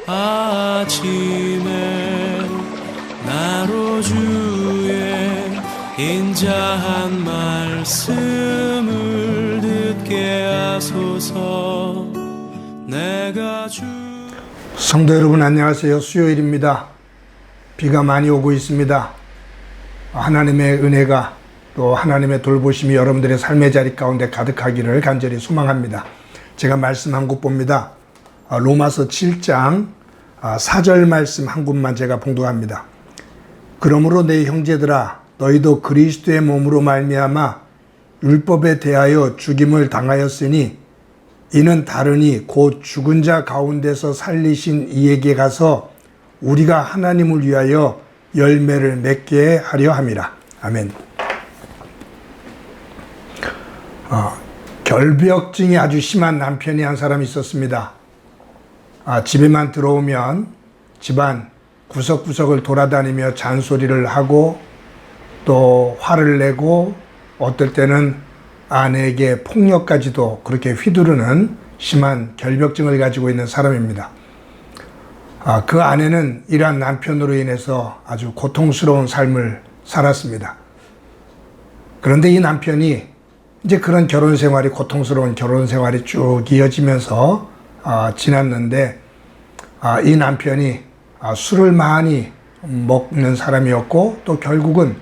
아침에 나로 주의 인자한 말씀을 듣게 하소서. 내가 성도 여러분 안녕하세요. 수요일입니다. 비가 많이 오고 있습니다. 하나님의 은혜가 또 하나님의 돌보심이 여러분들의 삶의 자리 가운데 가득하기를 간절히 소망합니다. 제가 말씀 한 곳 봅니다. 로마서 7장 4절 말씀 한 곳만 제가 봉독합니다. 그러므로 내 형제들아 너희도 그리스도의 몸으로 말미암아 율법에 대하여 죽임을 당하였으니 이는 다르니 곧 죽은 자 가운데서 살리신 이에게 가서 우리가 하나님을 위하여 열매를 맺게 하려 함이라. 아멘. 결벽증이 아주 심한 남편이 한 사람이 있었습니다. 집에만 들어오면 집안 구석구석을 돌아다니며 잔소리를 하고 또 화를 내고 어떨 때는 아내에게 폭력까지도 그렇게 휘두르는 심한 결벽증을 가지고 있는 사람입니다. 그 아내는 이러한 남편으로 인해서 아주 고통스러운 삶을 살았습니다. 그런데 이 남편이 이제 그런 결혼 생활이 고통스러운 결혼 생활이 쭉 이어지면서 지났는데 이 남편이 술을 많이 먹는 사람이었고 또 결국은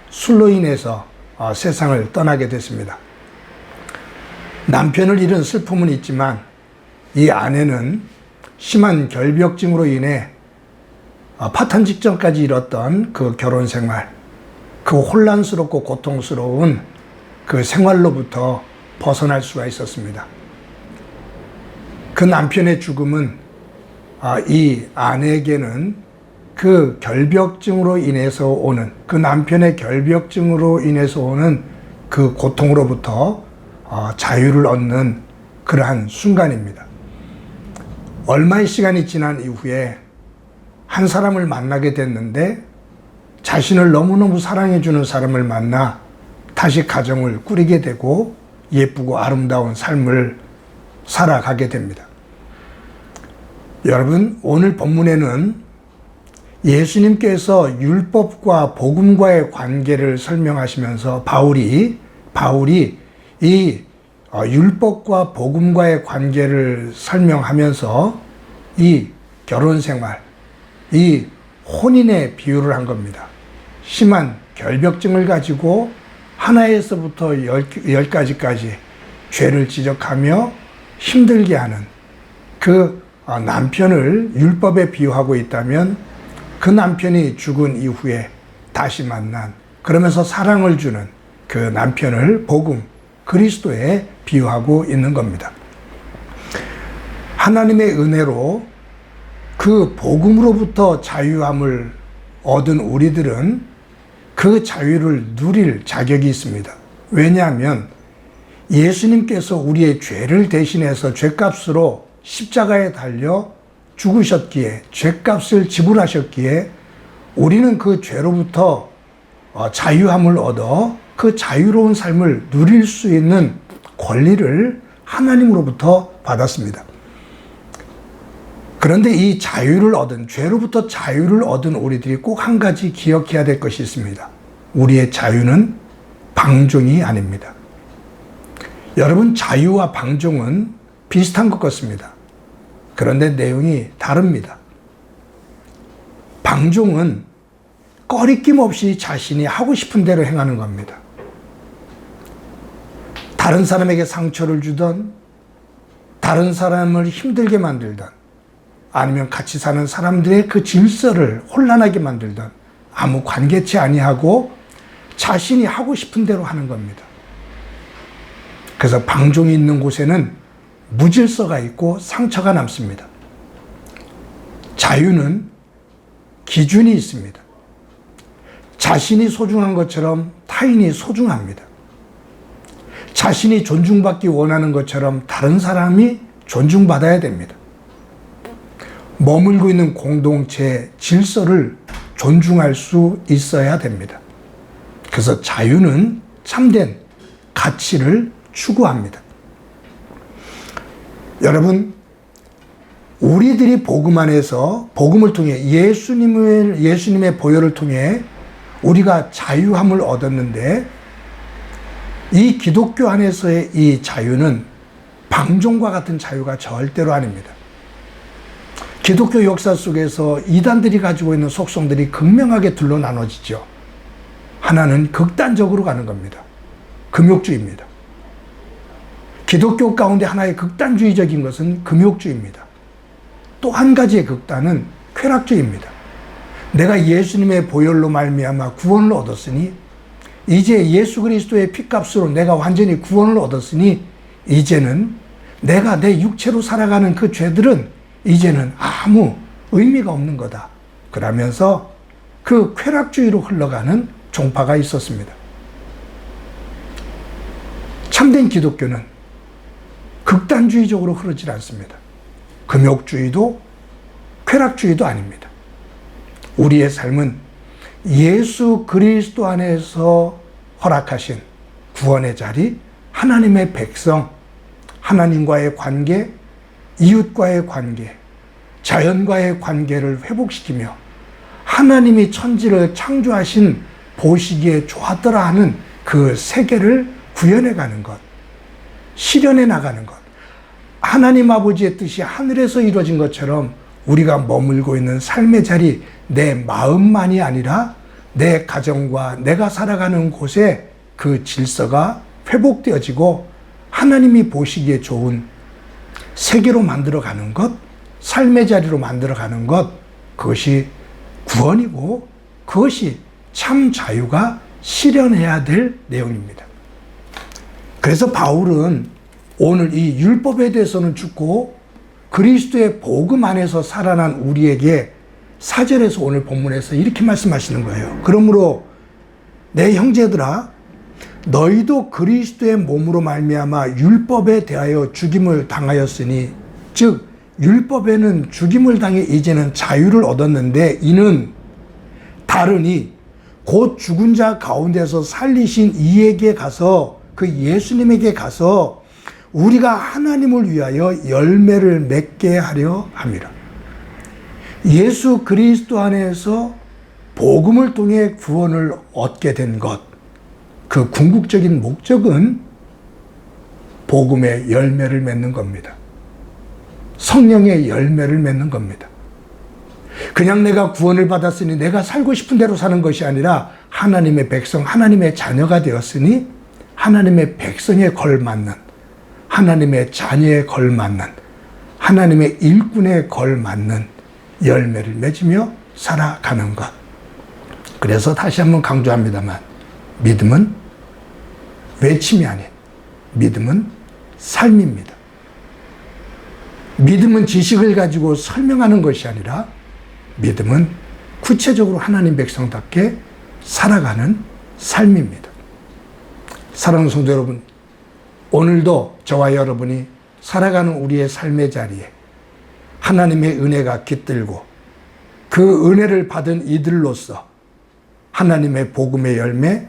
술로 인해서 세상을 떠나게 됐습니다. 남편을 잃은 슬픔은 있지만 이 아내는 심한 결벽증으로 인해 파탄 직전까지 이뤘던 그 결혼 생활, 그 혼란스럽고 고통스러운 그 생활로부터 벗어날 수가 있었습니다. 그 남편의 죽음은 이 아내에게는 그 결벽증으로 인해서 오는 그 남편의 결벽증으로 인해서 오는 그 고통으로부터 자유를 얻는 그러한 순간입니다. 얼마의 시간이 지난 이후에 한 사람을 만나게 됐는데 자신을 너무너무 사랑해주는 사람을 만나 다시 가정을 꾸리게 되고 예쁘고 아름다운 삶을 살아가게 됩니다. 여러분, 오늘 본문에는 예수님께서 율법과 복음과의 관계를 설명하시면서 바울이 이 율법과 복음과의 관계를 설명하면서 이 결혼 생활, 이 혼인의 비유를 한 겁니다. 심한 결벽증을 가지고 하나에서부터 10가지까지 죄를 지적하며 힘들게 하는 그 남편을 율법에 비유하고 있다면 그 남편이 죽은 이후에 다시 만난 그러면서 사랑을 주는 그 남편을 복음, 그리스도에 비유하고 있는 겁니다. 하나님의 은혜로 그 복음으로부터 자유함을 얻은 우리들은 그 자유를 누릴 자격이 있습니다. 왜냐하면 예수님께서 우리의 죄를 대신해서 죄값으로 십자가에 달려 죽으셨기에 죄값을 지불하셨기에 우리는 그 죄로부터 자유함을 얻어 그 자유로운 삶을 누릴 수 있는 권리를 하나님으로부터 받았습니다. 그런데 이 자유를 얻은, 죄로부터 자유를 얻은 우리들이 꼭 한 가지 기억해야 될 것이 있습니다. 우리의 자유는 방종이 아닙니다. 여러분, 자유와 방종은 비슷한 것 같습니다. 그런데 내용이 다릅니다. 방종은 꺼리낌 없이 자신이 하고 싶은 대로 행하는 겁니다. 다른 사람에게 상처를 주던, 다른 사람을 힘들게 만들던, 아니면 같이 사는 사람들의 그 질서를 혼란하게 만들던 아무 관계치 아니하고 자신이 하고 싶은 대로 하는 겁니다. 그래서 방종이 있는 곳에는 무질서가 있고 상처가 남습니다. 자유는 기준이 있습니다. 자신이 소중한 것처럼 타인이 소중합니다. 자신이 존중받기 원하는 것처럼 다른 사람이 존중받아야 됩니다. 머물고 있는 공동체의 질서를 존중할 수 있어야 됩니다. 그래서 자유는 참된 가치를 추구합니다. 여러분, 우리들이 복음 안에서 복음을 통해 예수님의 보혈을 통해 우리가 자유함을 얻었는데 이 기독교 안에서의 이 자유는 방종과 같은 자유가 절대로 아닙니다. 기독교 역사 속에서 이단들이 가지고 있는 속성들이 극명하게 둘로 나눠지죠. 하나는 극단적으로 가는 겁니다. 금욕주의입니다. 기독교 가운데 하나의 극단주의적인 것은 금욕주의입니다. 또 한 가지의 극단은 쾌락주의입니다. 내가 예수님의 보혈로 말미암아 구원을 얻었으니 이제 예수 그리스도의 피값으로 내가 완전히 구원을 얻었으니 이제는 내가 내 육체로 살아가는 그 죄들은 이제는 아무 의미가 없는 거다. 그러면서 그 쾌락주의로 흘러가는 종파가 있었습니다. 참된 기독교는 극단주의적으로 흐르질 않습니다. 금욕주의도 쾌락주의도 아닙니다. 우리의 삶은 예수 그리스도 안에서 허락하신 구원의 자리, 하나님의 백성, 하나님과의 관계, 이웃과의 관계, 자연과의 관계를 회복시키며 하나님이 천지를 창조하신 보시기에 좋았더라 하는 그 세계를 구현해가는 것, 실현해 나가는 것, 하나님 아버지의 뜻이 하늘에서 이루어진 것처럼 우리가 머물고 있는 삶의 자리, 내 마음만이 아니라 내 가정과 내가 살아가는 곳에 그 질서가 회복되어지고 하나님이 보시기에 좋은 세계로 만들어가는 것, 삶의 자리로 만들어가는 것, 그것이 구원이고 그것이 참 자유가 실현해야 될 내용입니다. 그래서 바울은 오늘 이 율법에 대해서는 죽고 그리스도의 복음 안에서 살아난 우리에게 4절에서 오늘 본문에서 이렇게 말씀하시는 거예요. 그러므로 내 형제들아 너희도 그리스도의 몸으로 말미암아 율법에 대하여 죽임을 당하였으니 즉 율법에는 죽임을 당해 이제는 자유를 얻었는데 이는 다르니 곧 죽은 자 가운데서 살리신 이에게 가서 그 예수님에게 가서 우리가 하나님을 위하여 열매를 맺게 하려 함이라. 예수 그리스도 안에서 복음을 통해 구원을 얻게 된 것, 그 궁극적인 목적은 복음의 열매를 맺는 겁니다. 성령의 열매를 맺는 겁니다. 그냥 내가 구원을 받았으니 내가 살고 싶은 대로 사는 것이 아니라 하나님의 백성, 하나님의 자녀가 되었으니 하나님의 백성에 걸맞는, 하나님의 자녀에 걸맞는, 하나님의 일꾼에 걸맞는 열매를 맺으며 살아가는 것. 그래서 다시 한번 강조합니다만 믿음은 외침이 아닌 믿음은 삶입니다. 믿음은 지식을 가지고 설명하는 것이 아니라 믿음은 구체적으로 하나님 백성답게 살아가는 삶입니다. 사랑하는 성도 여러분, 오늘도 저와 여러분이 살아가는 우리의 삶의 자리에 하나님의 은혜가 깃들고 그 은혜를 받은 이들로서 하나님의 복음의 열매,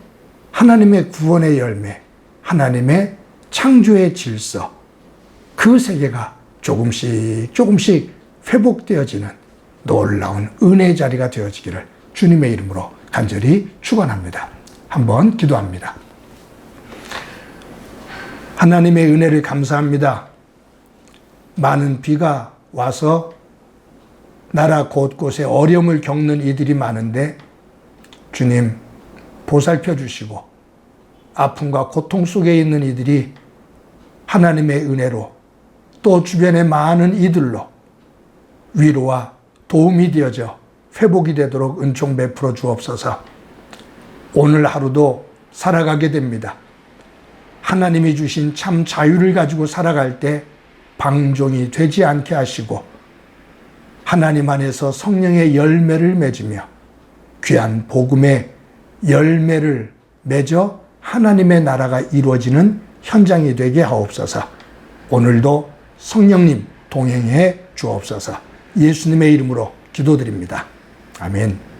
하나님의 구원의 열매, 하나님의 창조의 질서, 그 세계가 조금씩 회복되어지는 놀라운 은혜의 자리가 되어지기를 주님의 이름으로 간절히 축원합니다. 한번 기도합니다. 하나님의 은혜를 감사합니다. 많은 비가 와서 나라 곳곳에 어려움을 겪는 이들이 많은데 주님 보살펴 주시고 아픔과 고통 속에 있는 이들이 하나님의 은혜로 또 주변의 많은 이들로 위로와 도움이 되어져 회복이 되도록 은총 베풀어 주옵소서. 오늘 하루도 살아가게 됩니다. 하나님이 주신 참 자유를 가지고 살아갈 때 방종이 되지 않게 하시고 하나님 안에서 성령의 열매를 맺으며 귀한 복음의 열매를 맺어 하나님의 나라가 이루어지는 현장이 되게 하옵소서. 오늘도 성령님 동행해 주옵소서. 예수님의 이름으로 기도드립니다. 아멘.